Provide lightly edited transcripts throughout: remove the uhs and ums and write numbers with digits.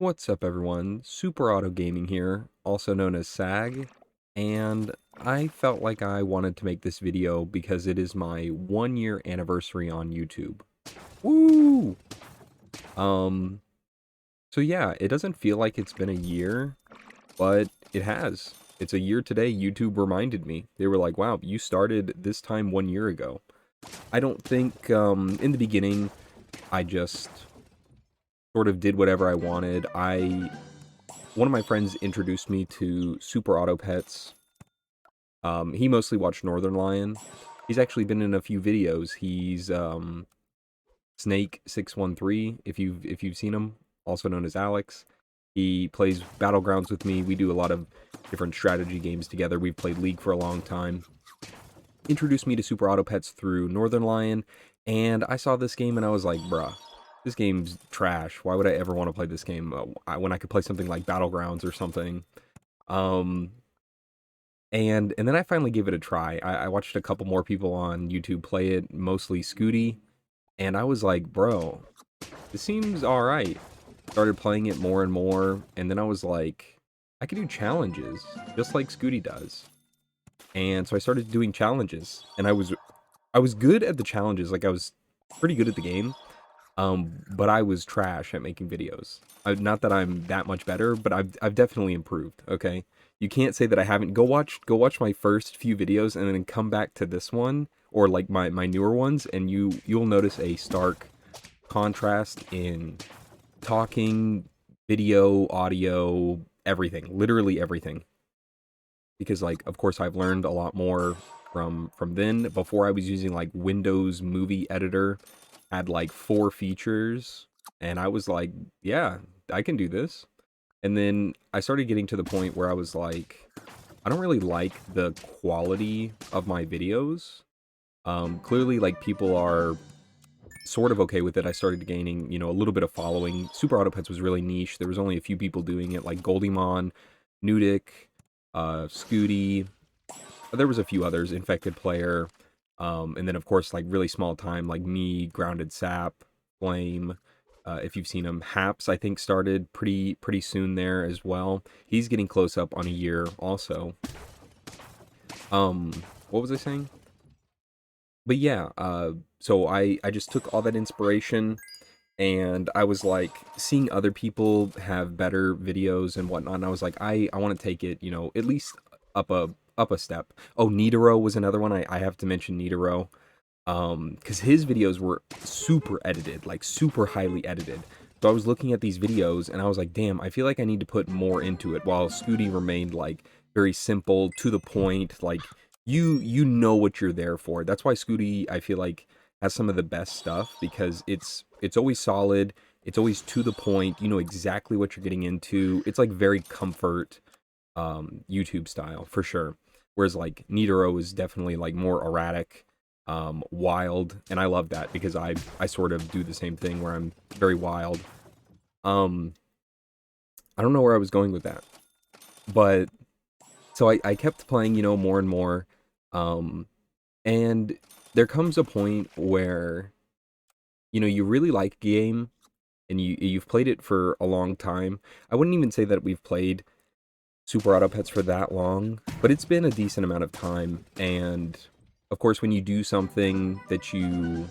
What's up, everyone? SuperAutoGaming here, also known as SAG, and I felt like I wanted to make this video because it is my 1 year anniversary on YouTube. Woo! Um, so yeah, it doesn't feel like it's been a year, but it has. It's a year today. YouTube reminded me. They were like, wow, you started this time 1 year ago. I don't think, in the beginning, I just sort of did whatever I wanted. One of my friends introduced me to Super Auto Pets. He mostly watched Northern Lion. He's actually been in a few videos. He's Snake613, if you've seen him, also known as Alex. He plays Battlegrounds with me. We do a lot of different strategy games together. We've played League for a long time. Introduced me to Super Auto Pets through Northern Lion, and I saw this game and I was like, bruh, this game's trash. Why would I ever want to play this game when I could play something like Battlegrounds or something? Um, and then I finally gave it a try. I watched a couple more people on YouTube play it, mostly Scooty, and I was like, bro, this seems alright. Started playing it more and more, and then I was like, I could do challenges, just like Scooty does. And so I started doing challenges, and I was good at the challenges, like I was pretty good at the game, but I was trash at making videos. Not that I'm that much better, but I've definitely improved, okay? You can't say that I haven't. Go watch my first few videos and then come back to this one or like my newer ones and you'll notice a stark contrast in talking, video, audio, everything, literally everything. Because like of course I've learned a lot more from then. Before I was using like Windows Movie Editor, had like 4 features, and I was like, yeah, I can do this. And then I started getting to the point where I was like, I don't really like the quality of my videos. Clearly, like, people are sort of okay with it. I started gaining, a little bit of following. Super Auto Pets was really niche. There was only a few people doing it, like Goldymon, Nudic, Scooty. There was a few others, Infected Player, and then of course like really small time like me, Grounded Sap, Flame. If you've seen him, Haps I think started pretty soon there as well. He's getting close up on a year also. What was I saying? But yeah, so I just took all that inspiration and I was like seeing other people have better videos and whatnot, and I was like, I want to take it, at least up a step. Oh, Nidoro was another one. I have to mention Nidoro. Because his videos were super edited, like super highly edited. So I was looking at these videos and I was like, damn, I feel like I need to put more into it, while Scooty remained like very simple, to the point, like you know what you're there for. That's why Scooty, I feel like, has some of the best stuff, because it's always solid, it's always to the point, you know exactly what you're getting into. It's like very comfort YouTube style for sure. Whereas like Nidoro is definitely like more erratic, wild, and I love that because I sort of do the same thing where I'm very wild. Um, I don't know where I was going with that, but so I kept playing, more and more, um, and there comes a point where you really like a game and you've played it for a long time. I wouldn't even say that we've played Super Auto Pets for that long, but it's been a decent amount of time. And of course, when you do something that you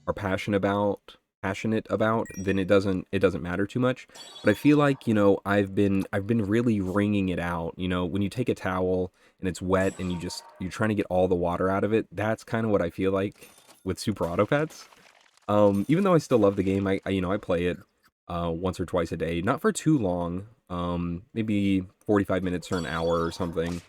are passionate about, then it doesn't matter too much. But I feel like, I've been really wringing it out. When you take a towel and it's wet and you're trying to get all the water out of it, that's kind of what I feel like with Super Auto Pets. Even though I still love the game, I play it once or twice a day, not for too long, maybe 45 minutes or an hour or something.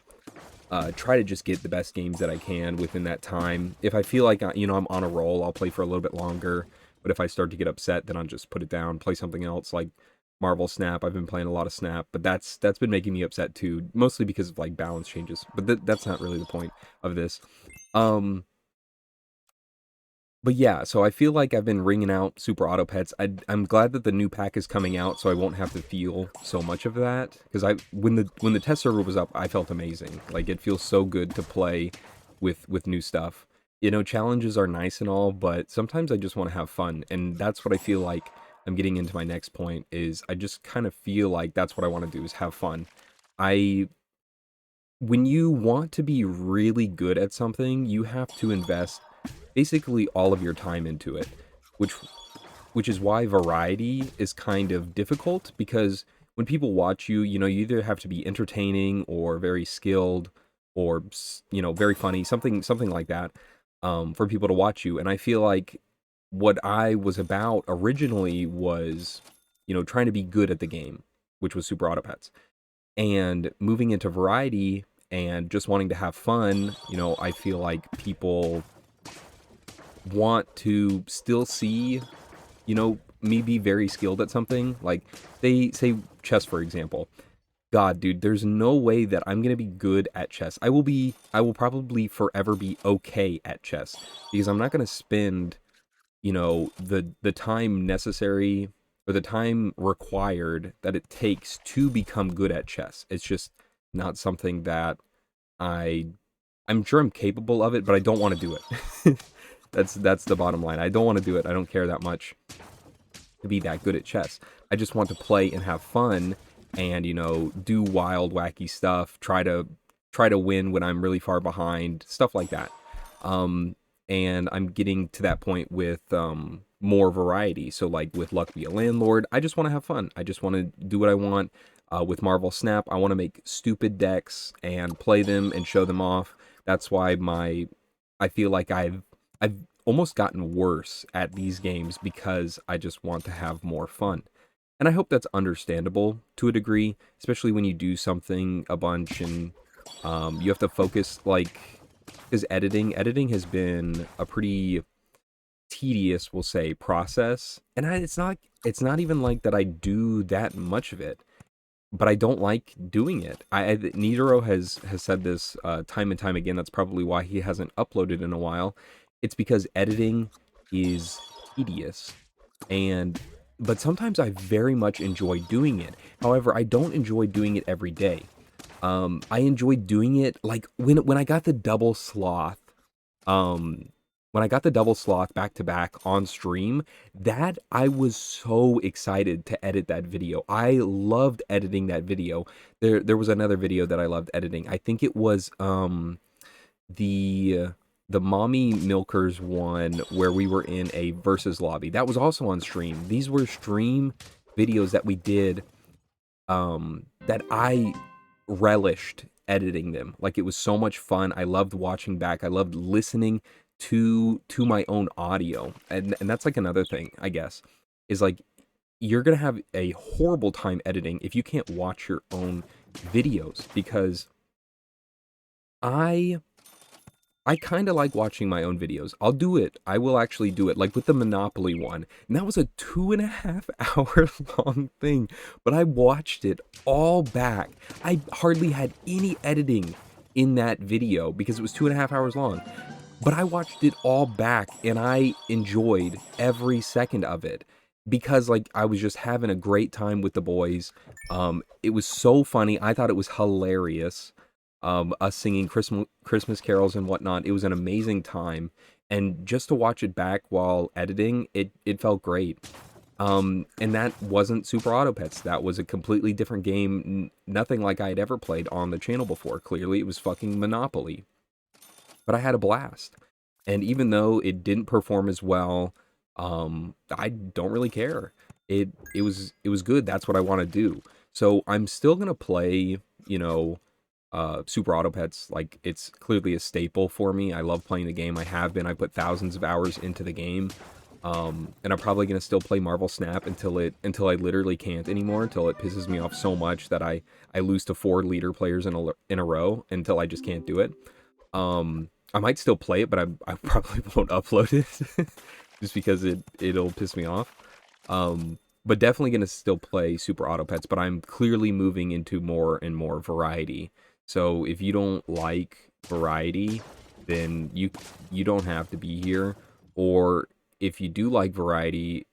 Try to just get the best games that I can within that time. If I feel like I'm on a roll, I'll play for a little bit longer. But if I start to get upset, then I'll just put it down, play something else like Marvel Snap. I've been playing a lot of Snap, but that's been making me upset too, mostly because of like balance changes. But that's not really the point of this. Um, but yeah, so I feel like I've been ringing out Super Auto Pets. I'm glad that the new pack is coming out, so I won't have to feel so much of that. Because when the test server was up, I felt amazing. Like, it feels so good to play with new stuff. Challenges are nice and all, but sometimes I just want to have fun, and that's what I feel like I'm getting into my next point is I just kind of feel like that's what I want to do is have fun. I When you want to be really good at something, you have to invest basically all of your time into it, which which is why variety is kind of difficult because when people watch you, you know, you either have to be entertaining or very skilled or very funny, something like that, for people to watch you. And I feel like what I was about originally was, trying to be good at the game, which was Super Auto Pets, and moving into variety and just wanting to have fun. I feel like people want to still see me be very skilled at something. Like, they say chess, for example. God, dude, there's no way that I'm gonna be good at chess. I will probably forever be okay at chess because I'm not gonna spend, the time necessary or the time required that it takes to become good at chess. It's just not something that I I'm sure I'm capable of it, but I don't want to do it. That's the bottom line. I don't want to do it. I don't care that much to be that good at chess. I just want to play and have fun and, do wild, wacky stuff, try to win when I'm really far behind, stuff like that. Um and I'm getting to that point with more variety. So like with Luck Be a Landlord, I just want to have fun. I just want to do what I want. With Marvel Snap, I want to make stupid decks and play them and show them off. That's why I feel like I've almost gotten worse at these games because I just want to have more fun. And I hope that's understandable to a degree, especially when you do something a bunch and you have to focus, like, because editing has been a pretty tedious, we'll say, process. And it's not even like that I do that much of it, but I don't like doing it. Nidoro has said this time and time again. That's probably why he hasn't uploaded in a while. It's because editing is tedious, and but sometimes I very much enjoy doing it. However, I don't enjoy doing it every day. I enjoy doing it like when I got the double sloth um when I got the double sloth back to back on stream, that I was so excited to edit that video. I loved editing that video. There was another video that I loved editing. I think it was the the mommy milkers one where we were in a versus lobby. That was also on stream. These were stream videos that we did that I relished editing them. Like, it was so much fun. I loved watching back. I loved listening to my own audio. And that's like another thing, I guess, is like you're going to have a horrible time editing if you can't watch your own videos because I I kind of like watching my own videos. I'll do it. I will actually do it. Like with the Monopoly one. And that was a 2.5 hour long thing. But I watched it all back. I hardly had any editing in that video because it was 2.5 hours long. But I watched it all back and I enjoyed every second of it because, like, I was just having a great time with the boys. It was so funny. I thought it was hilarious. Us singing Christmas carols and whatnot. It was an amazing time, and just to watch it back while editing, it felt great. And that wasn't Super Auto Pets. That was a completely different game. Nothing like I had ever played on the channel before. Clearly, it was fucking Monopoly. But I had a blast. And even though it didn't perform as well, I don't really care. It was good. That's what I want to do. So I'm still gonna play, you know, Super Auto Pets. Like, it's clearly a staple for me. I love playing the game. I have been. I put thousands of hours into the game. And I'm probably gonna still play Marvel Snap until I literally can't anymore, until it pisses me off so much that I lose to 4 leader players in a row until I just can't do it. I might still play it, but I probably won't upload it just because it'll piss me off. But definitely gonna still play Super Auto Pets, but I'm clearly moving into more and more variety. So if you don't like variety, then you don't have to be here. Or if you do like variety,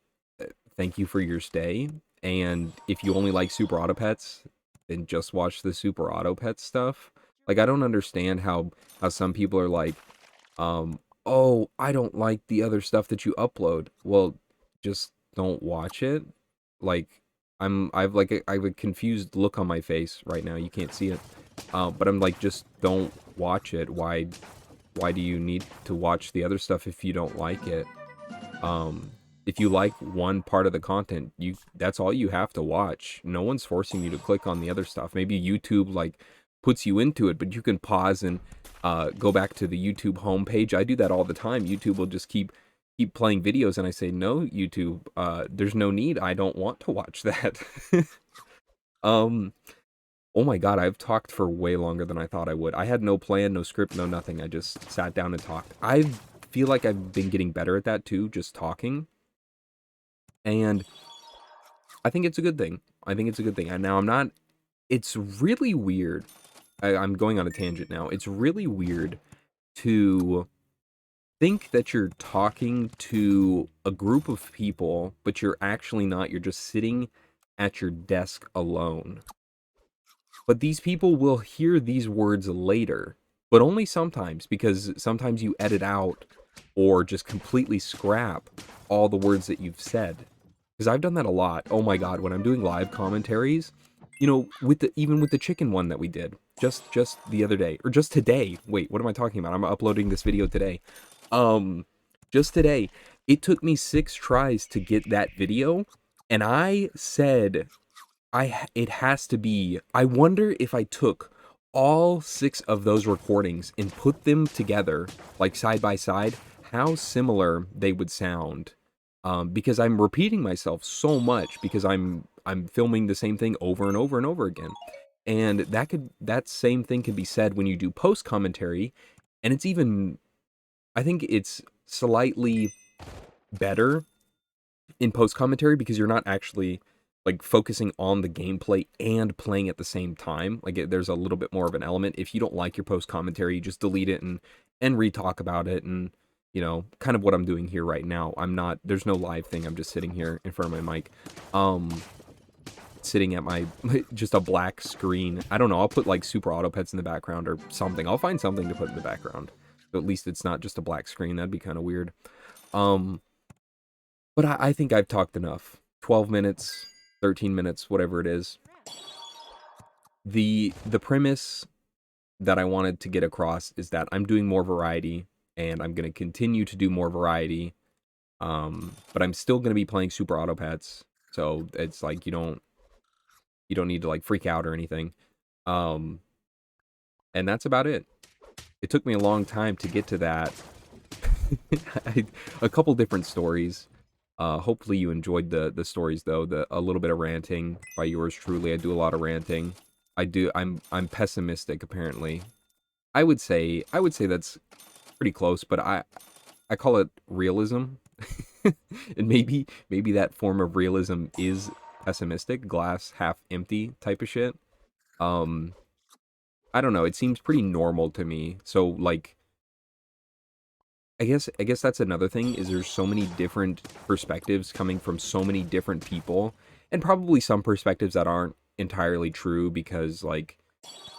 thank you for your stay. And if you only like Super Auto Pets, then just watch the Super Auto Pets stuff. Like, I don't understand how some people are like, oh, I don't like the other stuff that you upload. Well, just don't watch it. Like, I have a confused look on my face right now. You can't see it. But I'm like, just don't watch it. Why do you need to watch the other stuff if you don't like it? If you like one part of the content, that's all you have to watch. No one's forcing you to click on the other stuff. Maybe YouTube like puts you into it, but you can pause and go back to the YouTube homepage. I do that all the time. YouTube will just keep playing videos, and I say, no, YouTube, there's no need. I don't want to watch that. um, oh my God, I've talked for way longer than I thought I would. I had no plan, no script, no nothing. I just sat down and talked. I feel like I've been getting better at that too, just talking. And I think it's a good thing. I think it's a good thing. And now I'm not, it's really weird. I'm going on a tangent now. It's really weird to think that you're talking to a group of people, but you're actually not. You're just sitting at your desk alone. But these people will hear these words later, but only sometimes, because sometimes you edit out or just completely scrap all the words that you've said. Because I've done that a lot. Oh my God, when I'm doing live commentaries, you know, even with the chicken one that we did just the other day, or just today. Wait, what am I talking about? I'm uploading this video today. Just today, it took me 6 tries to get that video, and I said, it has to be, I wonder if I took all 6 of those recordings and put them together, like side by side, how similar they would sound. Because I'm repeating myself so much, because I'm filming the same thing over and over and over again. And that same thing can be said when you do post commentary, and it's even, I think it's slightly better in post commentary because you're not actually like focusing on the gameplay and playing at the same time. Like there's a little bit more of an element. If you don't like your post commentary, you just delete it and re-talk about it, and you know, kind of what I'm doing here right now. There's no live thing. I'm just sitting here in front of my mic. Sitting at my, just a black screen. I don't know, I'll put like Super Auto Pets in the background or something. I'll find something to put in the background. So at least it's not just a black screen. That'd be kind of weird. But I think I've talked enough. 12 minutes, 13 minutes, whatever it is. The premise that I wanted to get across is that I'm doing more variety, and I'm going to continue to do more variety. But I'm still going to be playing Super Auto Pets. So it's like you don't need to like freak out or anything. And that's about it. It took me a long time to get to that. A couple different stories. Hopefully you enjoyed the stories though. A little bit of ranting by yours truly. I do a lot of ranting. I'm pessimistic apparently. I would say that's pretty close, but I call it realism. And maybe that form of realism is pessimistic, glass half empty type of shit. I don't know, it seems pretty normal to me. So like I guess that's another thing, is there's so many different perspectives coming from so many different people, and probably some perspectives that aren't entirely true because like,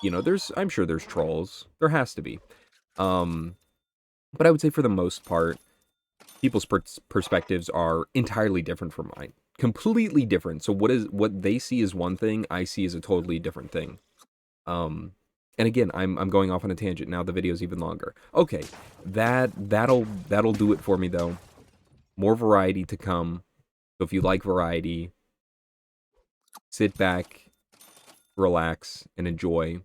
you know, I'm sure there's trolls. There has to be. But I would say for the most part, people's perspectives are entirely different from mine. Completely different. So what they see is one thing, I see as a totally different thing. And again, I'm going off on a tangent. Now the video's even longer. Okay, that'll do it for me though. More variety to come. So if you like variety, sit back, relax, and enjoy.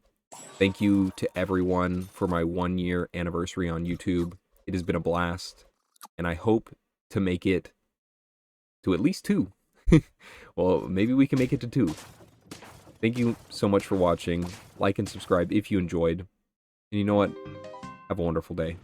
Thank you to everyone for my 1-year anniversary on YouTube. It has been a blast, and I hope to make it to at least 2. Well, maybe we can make it to 2. Thank you so much for watching. Like and subscribe if you enjoyed. And you know what? Have a wonderful day.